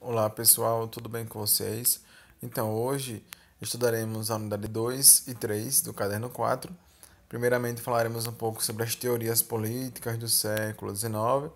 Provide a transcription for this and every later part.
Olá pessoal, tudo bem com vocês? Então hoje estudaremos a unidade 2 e 3 do caderno 4. Primeiramente falaremos um pouco sobre as teorias políticas do século XIX.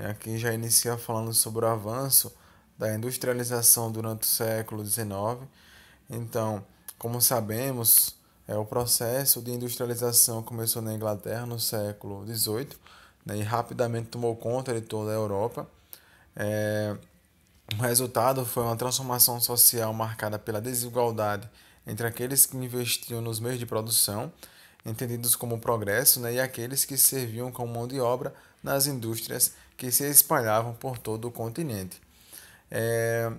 Aqui já inicia falando sobre o avanço da industrialização durante o século XIX. Então, como sabemos, o processo de industrialização começou na Inglaterra no século XVIII, né, e rapidamente tomou conta de toda a Europa. É, o resultado foi uma transformação social marcada pela desigualdade entre aqueles que investiam nos meios de produção, entendidos como progresso, né, e aqueles que serviam como mão de obra nas indústrias que se espalhavam por todo o continente. É,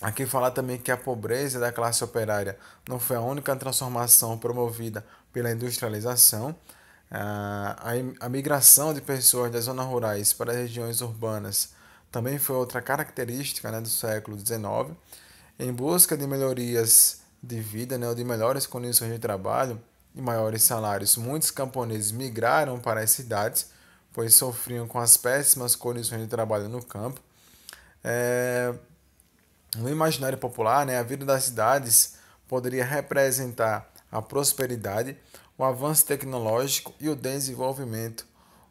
Aqui fala também que a pobreza da classe operária não foi a única transformação promovida pela industrialização. A migração de pessoas das zonas rurais para as regiões urbanas também foi outra característica, né, do século XIX. Em busca de melhorias de vida, né, ou de melhores condições de trabalho e maiores salários, muitos camponeses migraram para as cidades, pois sofriam com as péssimas condições de trabalho no campo. É, no imaginário popular, né, a vida das cidades poderia representar a prosperidade, o avanço tecnológico e o desenvolvimento,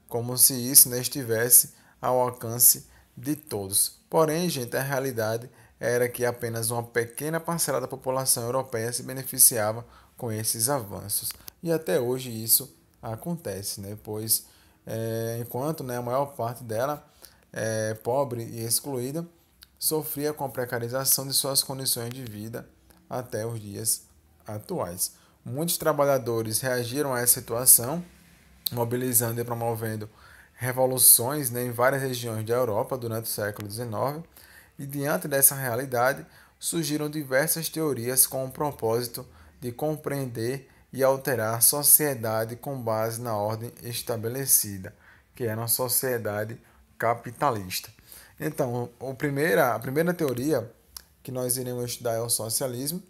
como se isso, né, estivesse ao alcance de todos. Porém, gente, a realidade era que apenas uma pequena parcela da população europeia se beneficiava com esses avanços. E até hoje isso acontece, né, pois enquanto, né, a maior parte dela é pobre e excluída, sofria com a precarização de suas condições de vida até os dias atuais. Muitos trabalhadores reagiram a essa situação, mobilizando e promovendo revoluções, né, em várias regiões da Europa durante o século XIX, e diante dessa realidade surgiram diversas teorias com o propósito de compreender e alterar a sociedade com base na ordem estabelecida, que era uma sociedade capitalista. Então, a primeira teoria que nós iremos estudar é o socialismo,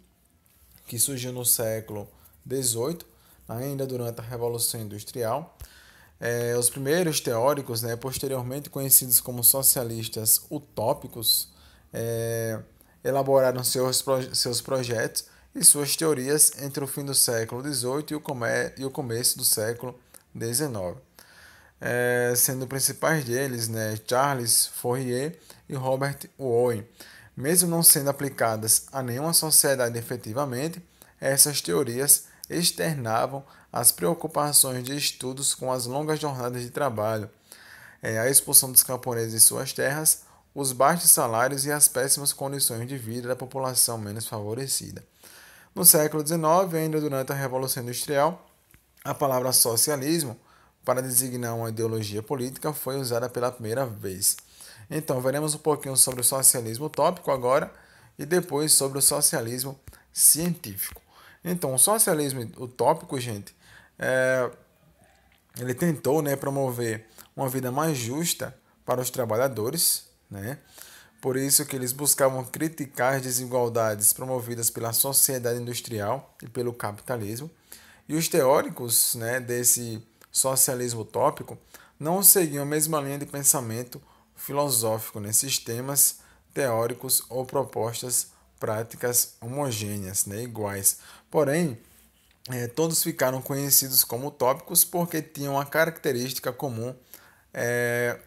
que surgiu no século XVIII, ainda durante a Revolução Industrial. Os primeiros teóricos, né, posteriormente conhecidos como socialistas utópicos, elaboraram seus projetos e suas teorias entre o fim do século XVIII e o começo do século XIX. Sendo principais deles, né, Charles Fourier e Robert Owen. Mesmo não sendo aplicadas a nenhuma sociedade efetivamente, essas teorias externavam as preocupações de estudos com as longas jornadas de trabalho, a expulsão dos camponeses de suas terras, os baixos salários e as péssimas condições de vida da população menos favorecida. No século XIX, ainda durante a Revolução Industrial, a palavra socialismo para designar uma ideologia política foi usada pela primeira vez. Então, veremos um pouquinho sobre o socialismo utópico agora e depois sobre o socialismo científico. Então, o socialismo utópico, gente, ele tentou, né, promover uma vida mais justa para os trabalhadores, né? Por isso que eles buscavam criticar as desigualdades promovidas pela sociedade industrial e pelo capitalismo. E os teóricos, né, desse socialismo utópico não seguiam a mesma linha de pensamento filosófico nesses temas teóricos ou propostas práticas homogêneas, né, iguais. Porém, todos ficaram conhecidos como utópicos porque tinham uma característica comum,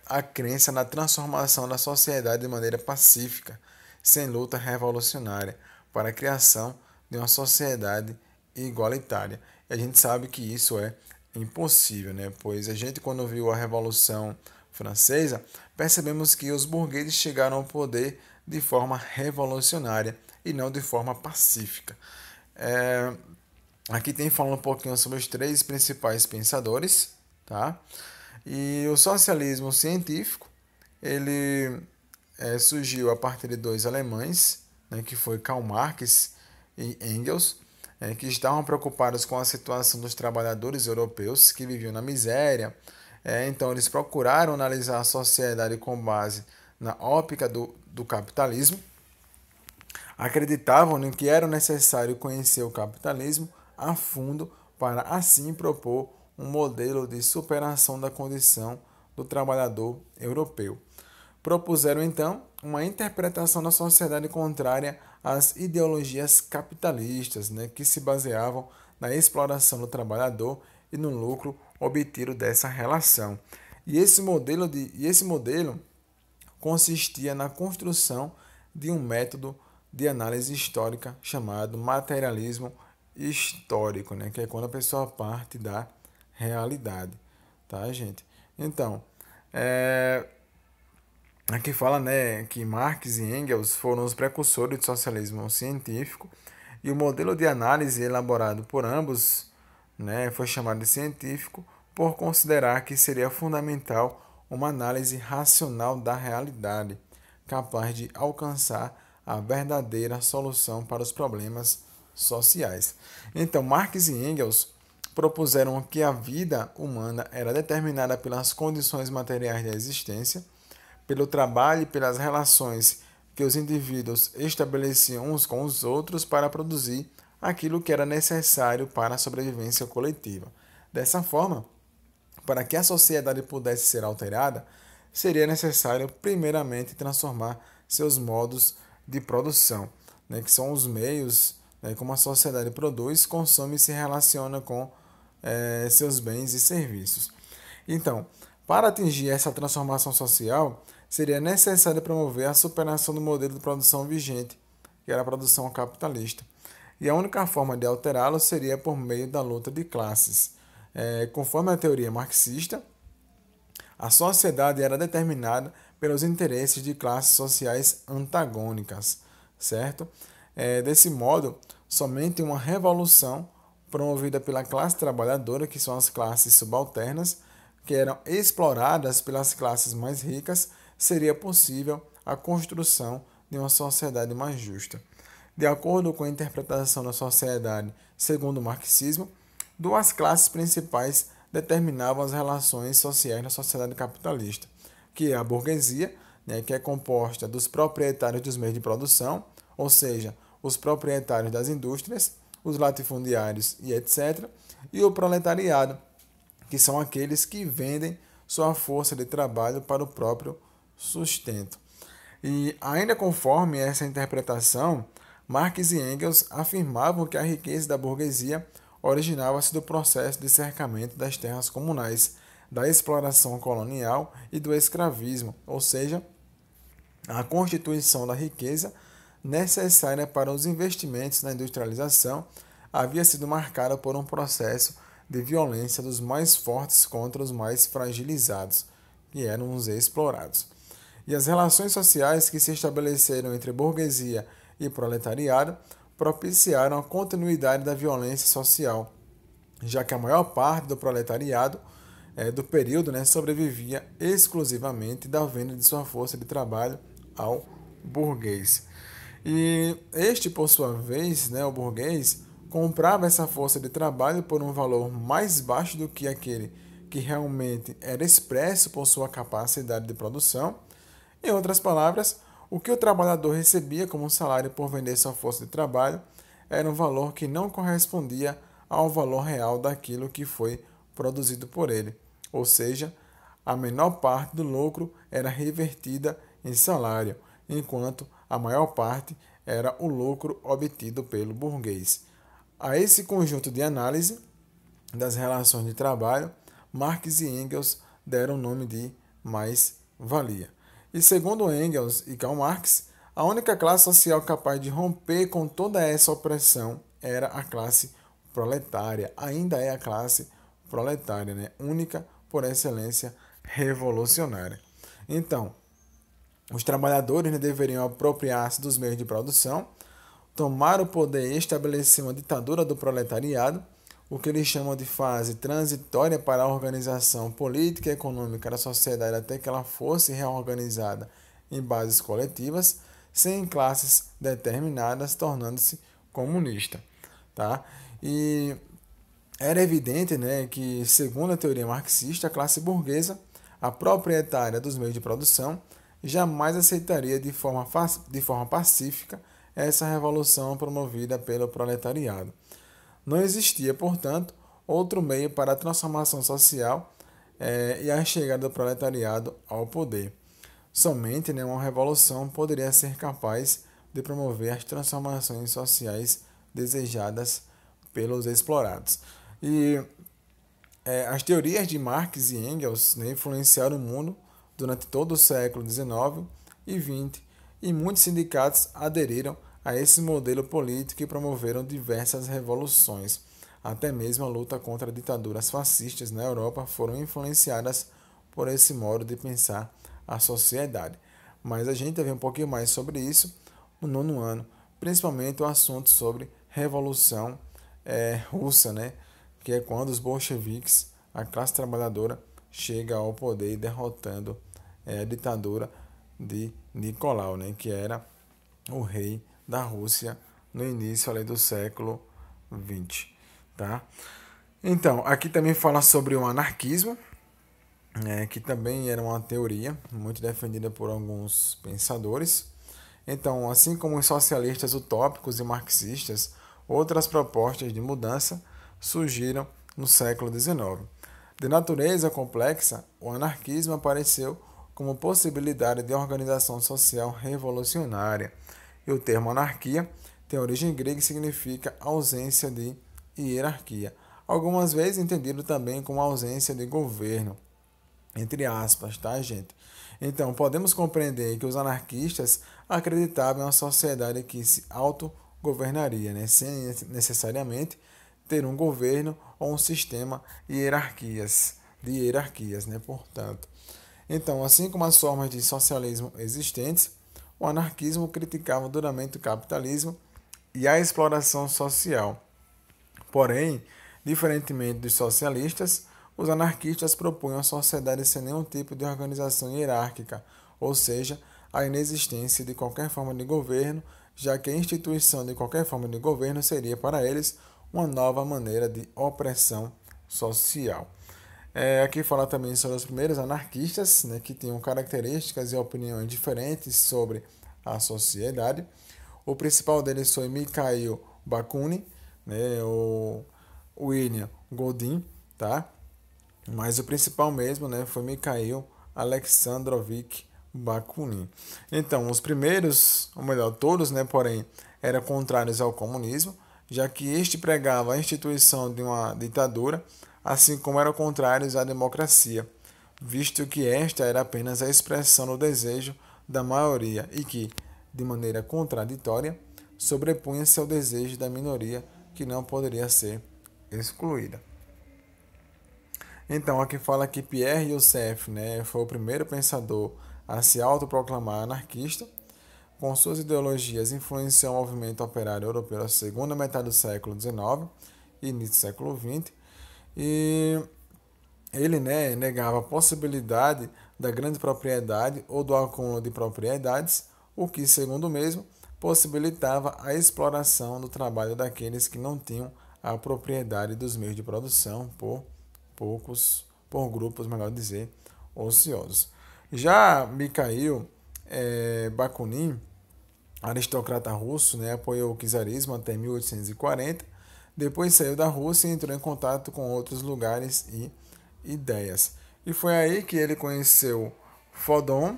a crença na transformação da sociedade de maneira pacífica, sem luta revolucionária, para a criação de uma sociedade igualitária. E a gente sabe que isso é impossível, né? Pois a gente, quando viu a Revolução Francesa, percebemos que os burgueses chegaram ao poder de forma revolucionária e não de forma pacífica. É, Aqui tem falando um pouquinho sobre os três principais pensadores, tá? E o socialismo científico, ele surgiu a partir de dois alemães, né, que foi Karl Marx e Engels, que estavam preocupados com a situação dos trabalhadores europeus que viviam na miséria. Então, eles procuraram analisar a sociedade com base na óptica do capitalismo, acreditavam em que era necessário conhecer o capitalismo a fundo para assim propor um modelo de superação da condição do trabalhador europeu. Propuseram então uma interpretação da sociedade contrária às ideologias capitalistas, né, que se baseavam na exploração do trabalhador e no lucro obtido dessa relação. E esse modelo consistia na construção de um método de análise histórica chamado materialismo histórico, né? Que é quando a pessoa parte da realidade, tá, gente? Então, aqui fala, né, que Marx e Engels foram os precursores do socialismo científico e o modelo de análise elaborado por ambos, né, foi chamado de científico por considerar que seria fundamental uma análise racional da realidade, capaz de alcançar a verdadeira solução para os problemas sociais. Então, Marx e Engels propuseram que a vida humana era determinada pelas condições materiais da existência, pelo trabalho e pelas relações que os indivíduos estabeleciam uns com os outros para produzir aquilo que era necessário para a sobrevivência coletiva. Dessa forma, para que a sociedade pudesse ser alterada, seria necessário, primeiramente, transformar seus modos de produção, né, que são os meios, né, como a sociedade produz, consome e se relaciona com seus bens e serviços. Então, para atingir essa transformação social, seria necessário promover a superação do modelo de produção vigente, que era a produção capitalista. E a única forma de alterá-lo seria por meio da luta de classes. Conforme a teoria marxista, a sociedade era determinada pelos interesses de classes sociais antagônicas, certo? Desse modo, somente uma revolução promovida pela classe trabalhadora, que são as classes subalternas, que eram exploradas pelas classes mais ricas, seria possível a construção de uma sociedade mais justa. De acordo com a interpretação da sociedade segundo o marxismo, duas classes principais determinavam as relações sociais na sociedade capitalista, que é a burguesia, né, que é composta dos proprietários dos meios de produção, ou seja, os proprietários das indústrias, os latifundiários e etc., e o proletariado, que são aqueles que vendem sua força de trabalho para o próprio sustento. E ainda conforme essa interpretação, Marx e Engels afirmavam que a riqueza da burguesia originava-se do processo de cercamento das terras comunais, da exploração colonial e do escravismo, ou seja, a constituição da riqueza necessária para os investimentos na industrialização havia sido marcada por um processo de violência dos mais fortes contra os mais fragilizados, que eram os explorados. E as relações sociais que se estabeleceram entre burguesia e proletariado propiciaram a continuidade da violência social, já que a maior parte do proletariado do período, né, sobrevivia exclusivamente da venda de sua força de trabalho ao burguês. E este, por sua vez, né, o burguês, comprava essa força de trabalho por um valor mais baixo do que aquele que realmente era expresso por sua capacidade de produção. Em outras palavras, o que o trabalhador recebia como salário por vender sua força de trabalho era um valor que não correspondia ao valor real daquilo que foi produzido por ele, ou seja, a menor parte do lucro era revertida em salário, enquanto a maior parte era o lucro obtido pelo burguês. A esse conjunto de análise das relações de trabalho, Marx e Engels deram o nome de mais-valia. E segundo Engels e Karl Marx, a única classe social capaz de romper com toda essa opressão era a classe proletária. Ainda é a classe proletária, né? Única por excelência revolucionária. Então, os trabalhadores, né, deveriam apropriar-se dos meios de produção, tomar o poder e estabelecer uma ditadura do proletariado, o que eles chamam de fase transitória para a organização política e econômica da sociedade até que ela fosse reorganizada em bases coletivas, sem classes determinadas, tornando-se comunista. Tá? E era evidente, né, que, segundo a teoria marxista, a classe burguesa, a proprietária dos meios de produção, jamais aceitaria de forma pacífica essa revolução promovida pelo proletariado. Não existia, portanto, outro meio para a transformação social e a chegada do proletariado ao poder. somente, né, uma revolução poderia ser capaz de promover as transformações sociais desejadas pelos explorados. E as teorias de Marx e Engels, né, influenciaram o mundo durante todo o século XIX e XX, e muitos sindicatos aderiram a esse modelo político e promoveram diversas revoluções. Até mesmo a luta contra ditaduras fascistas na Europa foram influenciadas por esse modo de pensar a sociedade. Mas a gente vai ver um pouquinho mais sobre isso no nono ano, principalmente o assunto sobre Revolução Russa, né? Que é quando os bolcheviques, a classe trabalhadora, chega ao poder derrotando a ditadura de Nicolau, né? Que era o rei da Rússia no início ali do século XX, tá? Então, aqui também fala sobre o anarquismo, que também era uma teoria muito defendida por alguns pensadores. Então, assim como os socialistas utópicos e marxistas, outras propostas de mudança surgiram no século XIX. De natureza complexa, o anarquismo apareceu como possibilidade de organização social revolucionária. E o termo anarquia tem origem grega e significa ausência de hierarquia, algumas vezes entendido também como ausência de governo, entre aspas, tá, gente? Então, podemos compreender que os anarquistas acreditavam em uma sociedade que se autogovernaria, né, sem necessariamente ter um governo ou um sistema de hierarquias, né, portanto. Então, assim como as formas de socialismo existentes, o anarquismo criticava duramente o capitalismo e a exploração social. Porém, diferentemente dos socialistas, os anarquistas propunham a sociedade sem nenhum tipo de organização hierárquica, ou seja, a inexistência de qualquer forma de governo, já que a instituição de qualquer forma de governo seria para eles uma nova maneira de opressão social. Aqui fala também sobre os primeiros anarquistas, né, que tinham características e opiniões diferentes sobre a sociedade. O principal deles foi Mikhail Bakunin, né, o William Godin, tá? Mas o principal mesmo, né, foi Mikhail Alexandrovich Bakunin. Então, os primeiros, ou melhor, todos, né, porém, eram contrários ao comunismo, já que este pregava a instituição de uma ditadura, assim como eram contrários à democracia, visto que esta era apenas a expressão do desejo da maioria e que, de maneira contraditória, sobrepunha-se ao desejo da minoria que não poderia ser excluída. Então, aqui fala que Pierre Youssef, né, foi o primeiro pensador a se autoproclamar anarquista. Com suas ideologias, influenciou o movimento operário europeu na segunda metade do século XIX e início do século XX. E ele, né, negava a possibilidade da grande propriedade ou do acúmulo de propriedades, o que, segundo o mesmo, possibilitava a exploração do trabalho daqueles que não tinham a propriedade dos meios de produção por grupos, melhor dizer, ociosos. Já Mikhail Bakunin, aristocrata russo, né, apoiou o czarismo até 1840, depois saiu da Rússia e entrou em contato com outros lugares e ideias. E foi aí que ele conheceu Fodon,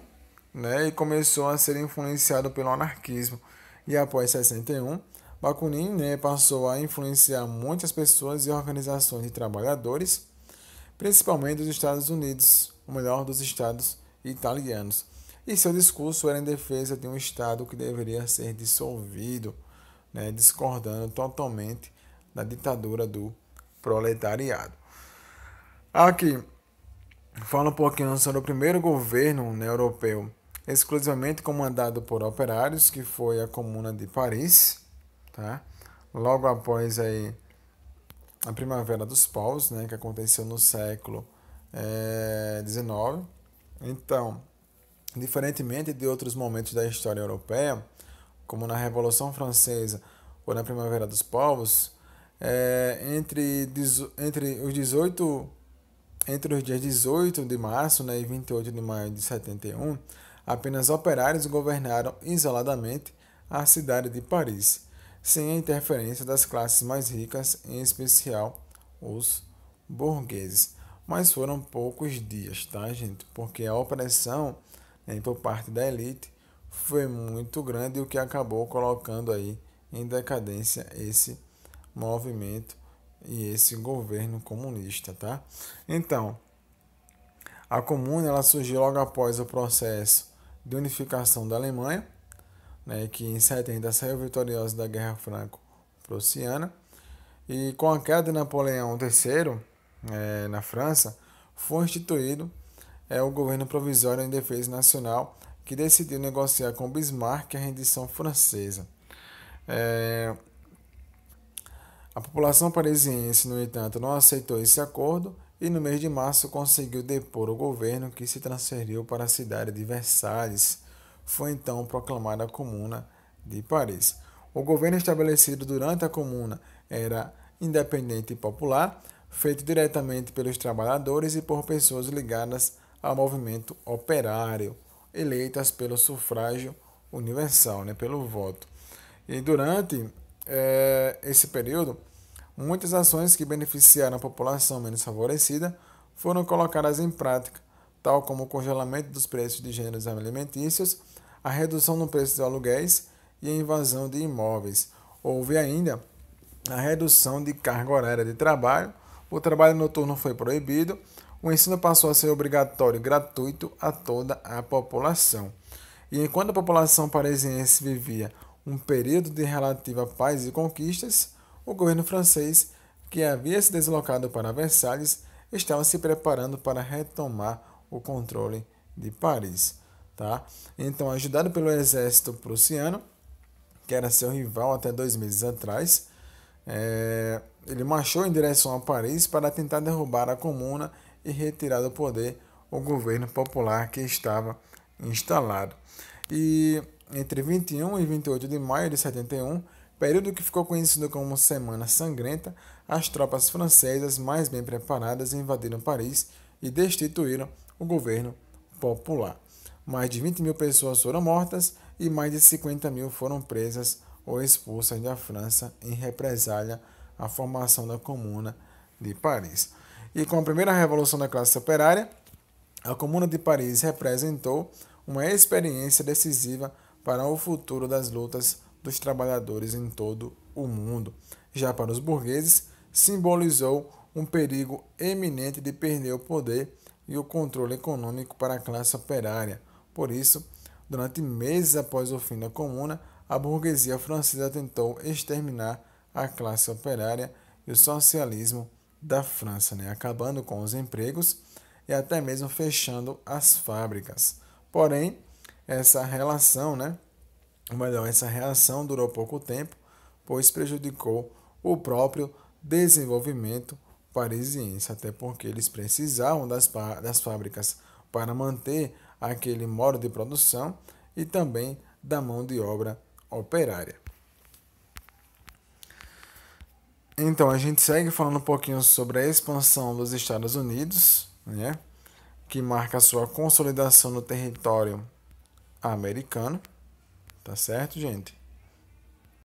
né, e começou a ser influenciado pelo anarquismo. E após 61, Bakunin, né, passou a influenciar muitas pessoas e organizações de trabalhadores, principalmente dos Estados Unidos, o melhor dos estados italianos. E seu discurso era em defesa de um Estado que deveria ser dissolvido, né, discordando totalmente da ditadura do proletariado. Aqui fala um pouquinho sobre o primeiro governo, né, europeu exclusivamente comandado por operários, que foi a Comuna de Paris, tá? Logo após aí a Primavera dos Paus, né, que aconteceu no século XIX. Então, diferentemente de outros momentos da história europeia, como na Revolução Francesa ou na Primavera dos Povos, entre os dias 18 de março, né, e 28 de maio de 71, apenas operários governaram isoladamente a cidade de Paris, sem a interferência das classes mais ricas, em especial os burgueses. Mas foram poucos dias, tá, gente? Porque a opressão por parte da elite foi muito grande, o que acabou colocando aí em decadência esse movimento e esse governo comunista, tá? Então, a Comuna ela surgiu logo após o processo de unificação da Alemanha, né, que em 70 saiu vitoriosa da Guerra Franco-Prussiana, e com a queda de Napoleão III na França, foi instituído o governo provisório em defesa nacional, que decidiu negociar com Bismarck a rendição francesa. A população parisiense, no entanto, não aceitou esse acordo e no mês de março conseguiu depor o governo, que se transferiu para a cidade de Versalhes. Foi então proclamada a Comuna de Paris. O governo estabelecido durante a Comuna era independente e popular, feito diretamente pelos trabalhadores e por pessoas ligadas ao movimento operário, eleitas pelo sufrágio universal, pelo voto. E durante esse período, muitas ações que beneficiaram a população menos favorecida foram colocadas em prática, tal como o congelamento dos preços de gêneros alimentícios, a redução no preço dos aluguéis e a invasão de imóveis. Houve ainda a redução de carga horária de trabalho, o trabalho noturno foi proibido, o ensino passou a ser obrigatório e gratuito a toda a população. E enquanto a população parisiense vivia um período de relativa paz e conquistas, o governo francês, que havia se deslocado para Versalhes, estava se preparando para retomar o controle de Paris. Tá? Então, ajudado pelo exército prussiano, que era seu rival até 2 meses atrás, ele marchou em direção a Paris para tentar derrubar a Comuna e retirar do poder o governo popular que estava instalado. E entre 21 e 28 de maio de 71, período que ficou conhecido como Semana Sangrenta, as tropas francesas mais bem preparadas invadiram Paris e destituíram o governo popular. Mais de 20 mil pessoas foram mortas e mais de 50 mil foram presas ou expulsas da França em represália à formação da Comuna de Paris. E com a primeira revolução da classe operária, a Comuna de Paris representou uma experiência decisiva para o futuro das lutas dos trabalhadores em todo o mundo. Já para os burgueses, simbolizou um perigo eminente de perder o poder e o controle econômico para a classe operária. Por isso, durante meses após o fim da Comuna, a burguesia francesa tentou exterminar a classe operária e o socialismo da França, acabando com os empregos e até mesmo fechando as fábricas. Porém, essa reação durou pouco tempo, pois prejudicou o próprio desenvolvimento parisiense, até porque eles precisavam das fábricas para manter aquele modo de produção e também da mão de obra operária. Então, a gente segue falando um pouquinho sobre a expansão dos Estados Unidos, que marca a sua consolidação no território americano. Tá certo, gente?